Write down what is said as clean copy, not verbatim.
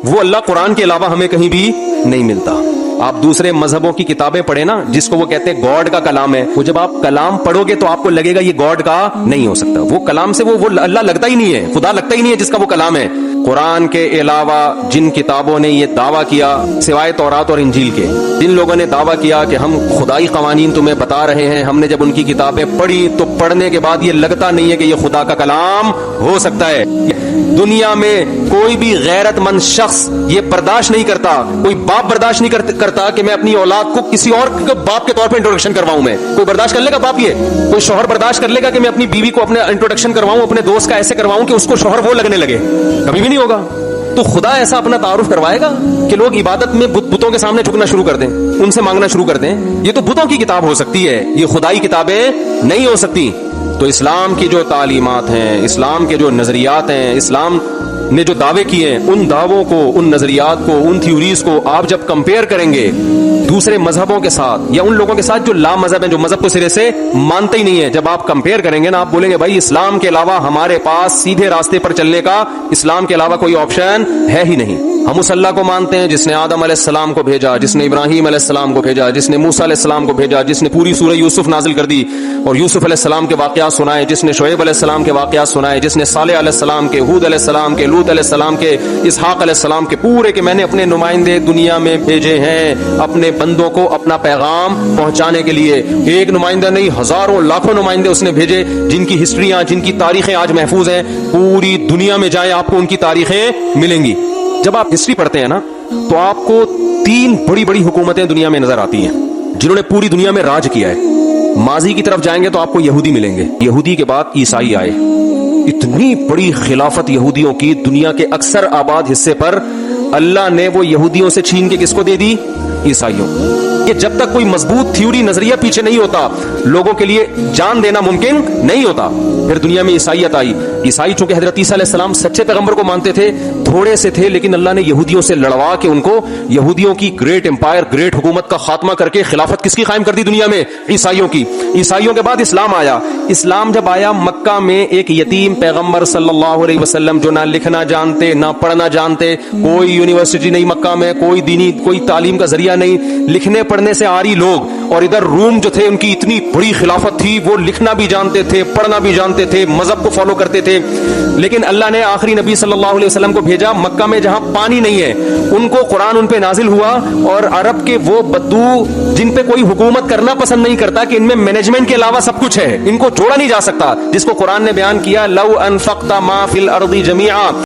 وہ اللہ قرآن کے علاوہ ہمیں کہیں بھی نہیں ملتا. آپ دوسرے مذہبوں کی کتابیں پڑھیں نا, جس کو وہ کہتے ہیں گاڈ کا کلام ہے, وہ جب آپ کلام پڑھو گے تو آپ کو لگے گا یہ گاڈ کا نہیں ہو سکتا. وہ کلام سے وہ اللہ لگتا ہی نہیں ہے, خدا لگتا ہی نہیں ہے جس کا وہ کلام ہے. قرآن کے علاوہ جن کتابوں نے یہ دعویٰ کیا, سوائے تورات اور انجیل کے, جن لوگوں نے دعویٰ کیا کہ ہم خدائی قوانین تمہیں بتا رہے ہیں, ہم نے جب ان کی کتابیں پڑھی تو پڑھنے کے بعد یہ لگتا نہیں ہے کہ یہ خدا کا کلام ہو سکتا ہے. دنیا میں کوئی بھی غیرت مند شخص یہ برداشت نہیں کرتا, کوئی باپ برداشت نہیں کرتا کہ میں اپنی اولاد کو کسی اور باپ کے طور پہ انٹروڈکشن کرواؤں. میں کوئی برداشت کر لے گا باپ, یہ کوئی شوہر برداشت کر لے گا کہ میں اپنی بیوی کو اپنے انٹروڈکشن کرواؤں اپنے دوست کا ایسے کرواؤں کہ اس کو شوہر وہ لگنے لگے؟ کبھی بھی نہیں ہوگا. تو خدا ایسا اپنا تعارف کروائے گا کہ لوگ عبادت میں بتوں کے سامنے جھکنا شروع کر دیں, ان سے مانگنا شروع کر دیں؟ یہ تو بتوں کی کتاب ہو سکتی ہے, یہ خدائی کتابیں نہیں ہو سکتی. تو اسلام کی جو تعلیمات ہیں, اسلام کے جو نظریات ہیں, اسلام نے جو دعوے کیے ہیں, ان دعووں کو, ان نظریات کو, ان تھیوریز کو آپ جب کمپیئر کریں گے دوسرے مذہبوں کے ساتھ یا ان لوگوں کے ساتھ جو لا مذہب ہیں, جو مذہب کو سرے سے مانتے ہی نہیں ہے, جب آپ کمپیئر کریں گے نا, آپ بولیں گے بھائی اسلام کے علاوہ ہمارے پاس سیدھے راستے پر چلنے کا, اسلام کے علاوہ کوئی آپشن ہے ہی نہیں. ہم اس اللہ کو مانتے ہیں جس نے آدم علیہ السلام کو بھیجا, جس نے ابراہیم علیہ السلام کو بھیجا, جس نے موسیٰ علیہ السلام کو بھیجا, جس نے پوری سورہ یوسف نازل کر دی اور یوسف علیہ السلام کے واقعات سنائے, جس نے شعیب علیہ السلام کے واقعات سنائے, جس نے صالح علیہ السلام کے, ہود علیہ السلام کے, لوط علیہ السلام کے, اسحاق علیہ السلام کے, پورے کہ میں نے اپنے نمائندے دنیا میں بھیجے ہیں اپنے بندوں کو اپنا پیغام پہنچانے کے لیے. ایک نمائندہ نہیں, ہزاروں لاکھوں نمائندے اس نے بھیجے, جن کی ہسٹریاں, جن کی تاریخیں آج محفوظ ہیں. پوری دنیا میں جائیں آپ کو ان کی تاریخیں ملیں گی. جب آپ ہسٹری پڑھتے ہیں نا تو آپ کو 3 بڑی بڑی حکومتیں دنیا میں نظر آتی ہیں جنہوں نے پوری دنیا میں راج کیا ہے. ماضی کی طرف جائیں گے تو آپ کو یہودی ملیں گے, یہودی کے بعد عیسائی آئے. اتنی بڑی خلافت یہودیوں کی دنیا کے اکثر آباد حصے پر, اللہ نے وہ یہودیوں سے چھین کے کس کو دے دی؟ عیسائیوں. کہ جب تک کوئی مضبوط تھیوری نظریہ پیچھے نہیں ہوتا لوگوں کے لیے جان دینا ممکن نہیں ہوتا. پھر دنیا میں عیسائیت آئی. عیسائی چونکہ حضرت عیسیٰ علیہ السلام سچے پیغمبر کو مانتے تھے, تھوڑے سے تھے, لیکن اللہ نے یہودیوں سے لڑوا کے ان کو یہودیوں کی گریٹ امپائر, گریٹ حکومت کا خاتمہ کر کے خلافت کس کی قائم کر دی دنیا میں؟ عیسائیوں کی. عیسائیوں کے بعد اسلام آیا. اسلام جب آیا مکہ میں ایک یتیم پیغمبر صلی اللہ علیہ وسلم جو نہ لکھنا جانتے نہ پڑھنا جانتے, کوئی یونیورسٹی نہیں مکہ میں, کوئی دینی کوئی تعلیم کا ذریعہ نہیں, لکھنے پڑھنے سے آری لوگ, اور ادھر روم جو تھے ان کی اتنی بڑی خلافت تھی, وہ لکھنا بھی جانتے تھے, پڑھنا بھی جانتے تھے, مذہب کو فالو کرتے تھے. لیکن اللہ نے آخری نبی صلی اللہ علیہ وسلم کو بھیجا مکہ میں جہاں پانی نہیں ہے, ان کو قرآن ان پہ نازل ہوا, اور عرب کے وہ بدو جن پہ کوئی حکومت کرنا پسند نہیں کرتا کہ ان میں مینجمنٹ کے علاوہ سب کچھ ہے, ان کو جوڑا نہیں جا سکتا, جس کو قرآن نے بیان کیا لو انفقت ما فی الارض جميعا